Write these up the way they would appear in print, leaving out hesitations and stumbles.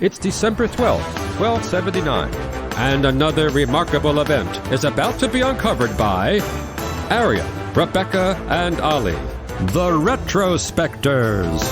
It's December 12th, 1279, and another remarkable event is about to be uncovered by Ariel, Rebecca, and Ali, the Retrospectors.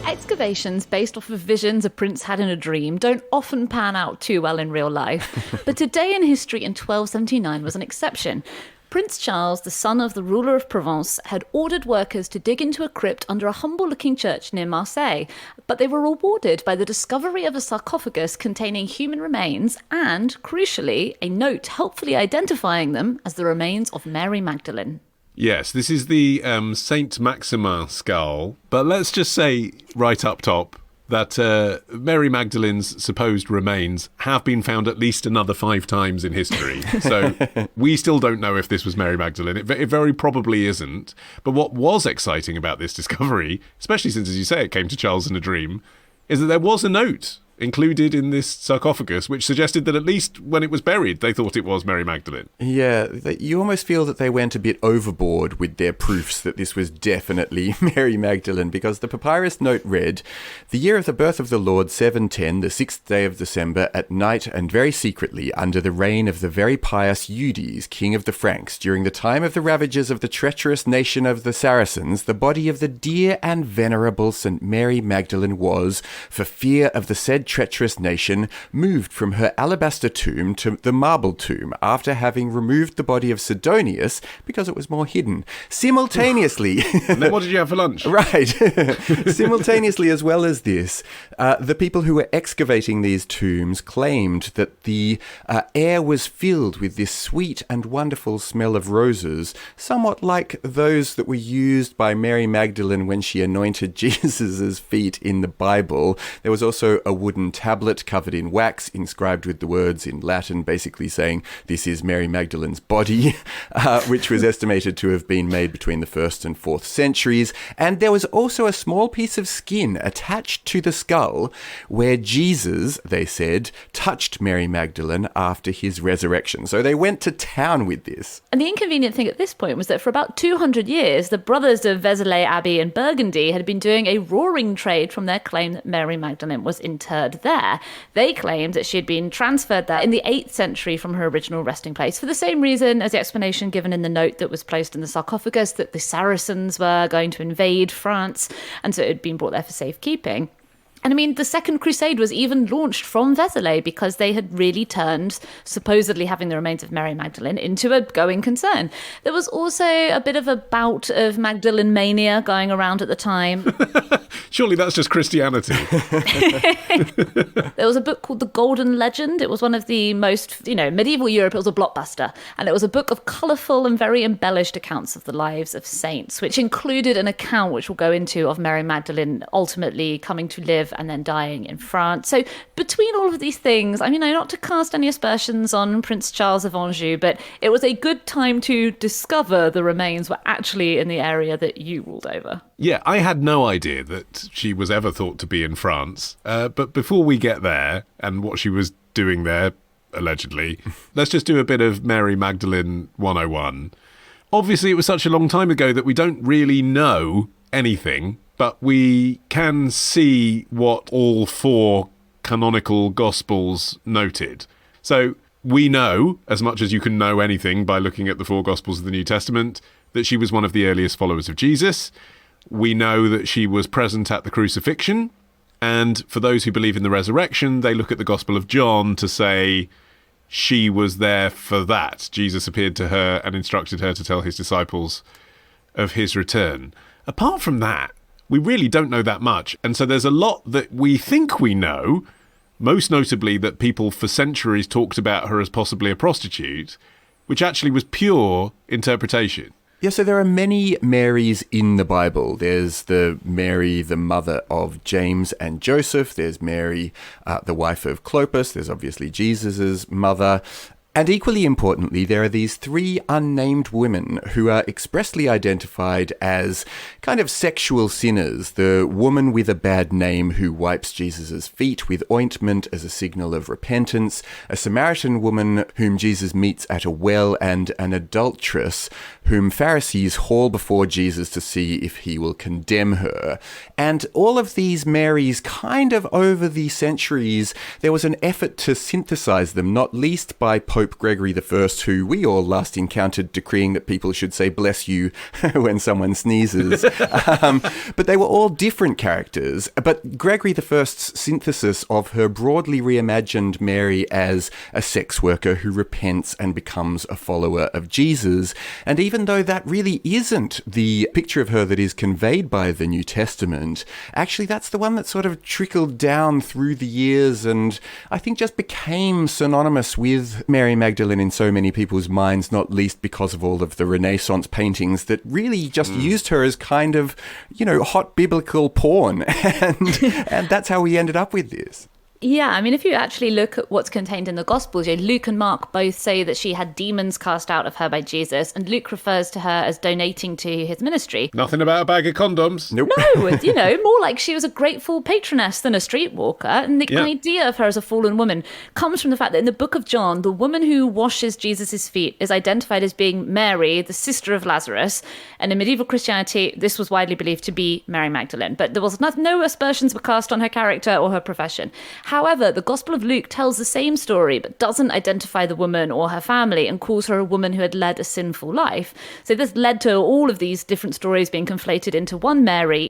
Excavations based off of visions a prince had in a dream don't often pan out too well in real life, but today in history in 1279 was an exception. Prince Charles, the son of the ruler of Provence, had ordered workers to dig into a crypt under a humble-looking church near Marseille, but they were rewarded by the discovery of a sarcophagus containing human remains and, crucially, a note helpfully identifying them as the remains of Mary Magdalene. Yes, this is the Saint Maximin skull, but let's just say right up top that Mary Magdalene's supposed remains have been found at least another 5 times in history. So we still don't know if this was Mary Magdalene. It very probably isn't. But what was exciting about this discovery, especially since, as you say, it came to Charles in a dream, is that there was a note included in this sarcophagus, which suggested that at least when it was buried, they thought it was Mary Magdalene. Yeah, you almost feel that they went a bit overboard with their proofs that this was definitely Mary Magdalene, because the papyrus note read, "The year of the birth of the Lord, 710, the 6th day of December, at night and very secretly, under the reign of the very pious Eudes, king of the Franks, during the time of the ravages of the treacherous nation of the Saracens, the body of the dear and venerable St. Mary Magdalene was, for fear of the said treacherous nation, moved from her alabaster tomb to the marble tomb, after having removed the body of Sidonius, because it was more hidden. Simultaneously..." And then what did you have for lunch? Right. Simultaneously, as well as this, the people who were excavating these tombs claimed that the air was filled with this sweet and wonderful smell of roses, somewhat like those that were used by Mary Magdalene when she anointed Jesus' feet in the Bible. There was also a wooden tablet covered in wax, inscribed with the words in Latin, basically saying, "This is Mary Magdalene's body," which was estimated to have been made between the 1st and 4th centuries. And there was also a small piece of skin attached to the skull where Jesus, they said, touched Mary Magdalene after his resurrection. So they went to town with this. And the inconvenient thing at this point was that for about 200 years, the brothers of Vézelay Abbey and Burgundy had been doing a roaring trade from their claim that Mary Magdalene was interred there. They claimed that she had been transferred there in the 8th century from her original resting place, for the same reason as the explanation given in the note that was placed in the sarcophagus, that the Saracens were going to invade France, and so it had been brought there for safekeeping. And I mean, the Second Crusade was even launched from Vézelay because they had really turned, supposedly having the remains of Mary Magdalene, into a going concern. There was also a bit of a bout of Magdalene mania going around at the time. Surely that's just Christianity. There was a book called The Golden Legend. It was one of the most, medieval Europe, it was a blockbuster. And it was a book of colourful and very embellished accounts of the lives of saints, which included an account, which we'll go into, of Mary Magdalene ultimately coming to live and then dying in France. So between all of these things, not to cast any aspersions on Prince Charles of Anjou, but it was a good time to discover the remains were actually in the area that you ruled over. Yeah, I had no idea that she was ever thought to be in France. But before we get there and what she was doing there, allegedly, let's just do a bit of Mary Magdalene 101. Obviously, it was such a long time ago that we don't really know anything, but we can see what all 4 canonical Gospels noted. So we know, as much as you can know anything by looking at the 4 Gospels of the New Testament, that she was one of the earliest followers of Jesus. We know that she was present at the crucifixion. And for those who believe in the resurrection, they look at the Gospel of John to say she was there for that. Jesus appeared to her and instructed her to tell his disciples of his return. Apart from that, we really don't know that much. And so there's a lot that we think we know, most notably that people for centuries talked about her as possibly a prostitute, which actually was pure interpretation. Yeah, so there are many Marys in the Bible. There's the Mary, the mother of James and Joseph. There's Mary, the wife of Clopas. There's obviously Jesus's mother. And equally importantly, there are these three unnamed women who are expressly identified as kind of sexual sinners. The woman with a bad name who wipes Jesus' feet with ointment as a signal of repentance, a Samaritan woman whom Jesus meets at a well, and an adulteress whom Pharisees haul before Jesus to see if he will condemn her. And all of these Marys, kind of over the centuries, there was an effort to synthesize them, not least by Pope Gregory I, who we all last encountered decreeing that people should say bless you when someone sneezes. But they were all different characters. But Gregory I's synthesis of her broadly reimagined Mary as a sex worker who repents and becomes a follower of Jesus. And even though that really isn't the picture of her that is conveyed by the New Testament, actually that's the one that sort of trickled down through the years and I think just became synonymous with Mary Magdalene in so many people's minds, not least because of all of the Renaissance paintings that really just used her as kind of, hot biblical porn. And that's how we ended up with this. Yeah, I mean, if you actually look at what's contained in the Gospels, Luke and Mark both say that she had demons cast out of her by Jesus, and Luke refers to her as donating to his ministry. Nothing about a bag of condoms. Nope. No, more like she was a grateful patroness than a streetwalker, and the idea of her as a fallen woman comes from the fact that in the book of John, the woman who washes Jesus' feet is identified as being Mary, the sister of Lazarus, and in medieval Christianity, this was widely believed to be Mary Magdalene, but there was no aspersions were cast on her character or her profession. However, the Gospel of Luke tells the same story, but doesn't identify the woman or her family and calls her a woman who had led a sinful life. So this led to all of these different stories being conflated into one Mary.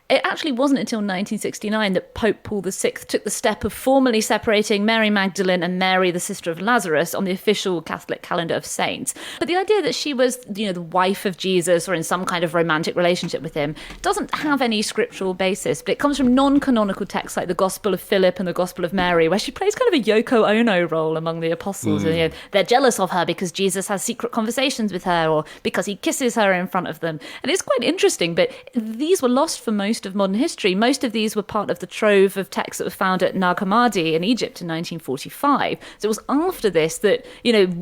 It actually wasn't until 1969 that Pope Paul VI took the step of formally separating Mary Magdalene and Mary, the sister of Lazarus, on the official Catholic calendar of saints. But the idea that she was, the wife of Jesus or in some kind of romantic relationship with him doesn't have any scriptural basis, but it comes from non-canonical texts like the Gospel of Philip and the Gospel of Mary, where she plays kind of a Yoko Ono role among the apostles. And, they're jealous of her because Jesus has secret conversations with her or because he kisses her in front of them. And it's quite interesting, but these were lost for most of modern history. Most of these were part of the trove of texts that were found at Nag Hammadi in Egypt in 1945. So it was after this that,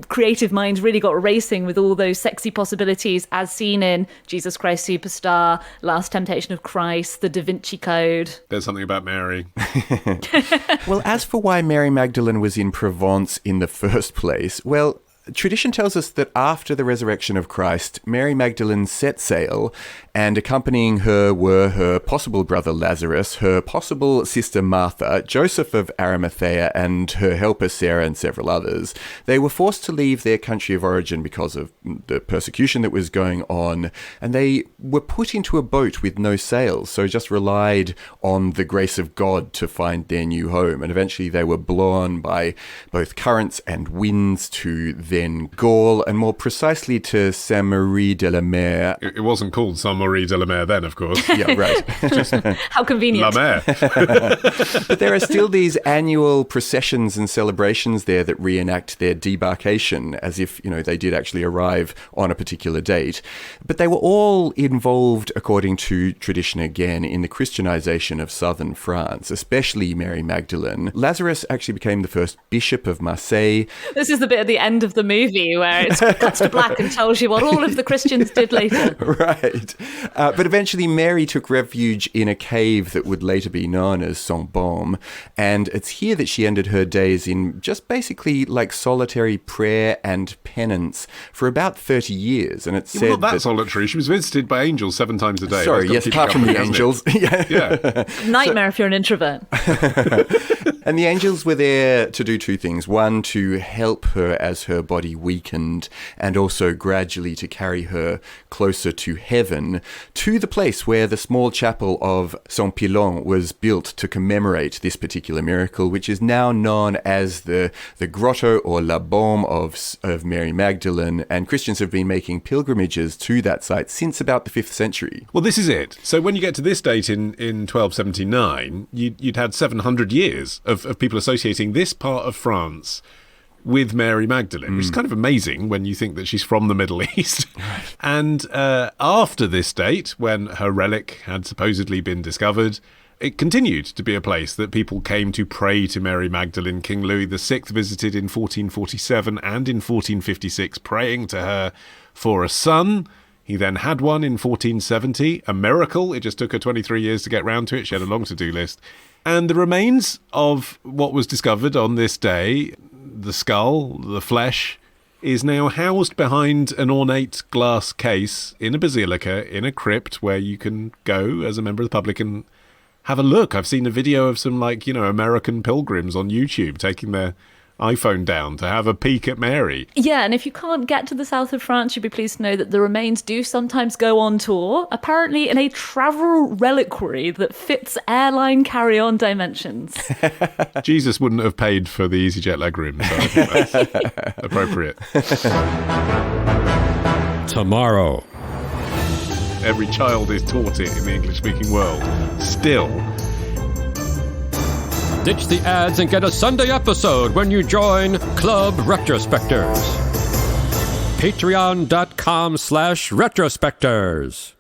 creative minds really got racing with all those sexy possibilities as seen in Jesus Christ Superstar, Last Temptation of Christ, The Da Vinci Code. There's something about Mary. Well, as for why Mary Magdalene was in Provence in the first place, well, tradition tells us that after the resurrection of Christ, Mary Magdalene set sail, and accompanying her were her possible brother Lazarus, her possible sister Martha, Joseph of Arimathea, and her helper Sarah, and several others. They were forced to leave their country of origin because of the persecution that was going on, and they were put into a boat with no sails, so just relied on the grace of God to find their new home. And eventually they were blown by both currents and winds to then Gaul, and more precisely to Saint-Marie-de-la-Mer. It wasn't called Saint-Marie-de-la-Mer then, of course. Yeah, right. How convenient. La Mer. But there are still these annual processions and celebrations there that reenact their debarkation as if, they did actually arrive on a particular date. But they were all involved, according to tradition again, in the Christianization of southern France, especially Mary Magdalene. Lazarus actually became the first bishop of Marseille. This is the bit at the end of the movie where it cuts to black and tells you what all of the Christians did later. Right. But eventually Mary took refuge in a cave that would later be known as Saint-Baume, and it's here that she ended her days in just basically like solitary prayer and penance for about 30 years. And it's said Not that solitary. She was visited by angels 7 times a day. Sorry, yes, apart from the angels. Yeah. Nightmare if you're an introvert. And the angels were there to do 2 things. One, to help her as her body weakened, and also gradually to carry her closer to heaven, to the place where the small chapel of Saint-Pilon was built to commemorate this particular miracle, which is now known as the grotto or La Baume of Mary Magdalene, and Christians have been making pilgrimages to that site since about the 5th century. Well, this is it. So when you get to this date in 1279, you'd had 700 years of people associating this part of France with Mary Magdalene, which is kind of amazing when you think that she's from the Middle East. And after this date, when her relic had supposedly been discovered, it continued to be a place that people came to pray to Mary Magdalene. King Louis VI visited in 1447 and in 1456, praying to her for a son. He then had one in 1470, a miracle. It just took her 23 years to get round to it. She had a long to-do list. And the remains of what was discovered on this day, the skull, the flesh, is now housed behind an ornate glass case in a basilica, in a crypt where you can go as a member of the public and have a look. I've seen a video of some, American pilgrims on YouTube taking their iPhone down to have a peek at Mary. Yeah, and if you can't get to the south of France, you'd be pleased to know that the remains do sometimes go on tour, apparently in a travel reliquary that fits airline carry-on dimensions. Jesus wouldn't have paid for the EasyJet legroom, so I think that's appropriate. Tomorrow. Every child is taught it in the English-speaking world. Still. Ditch the ads and get a Sunday episode when you join Club Retrospectors. Patreon.com/Retrospectors.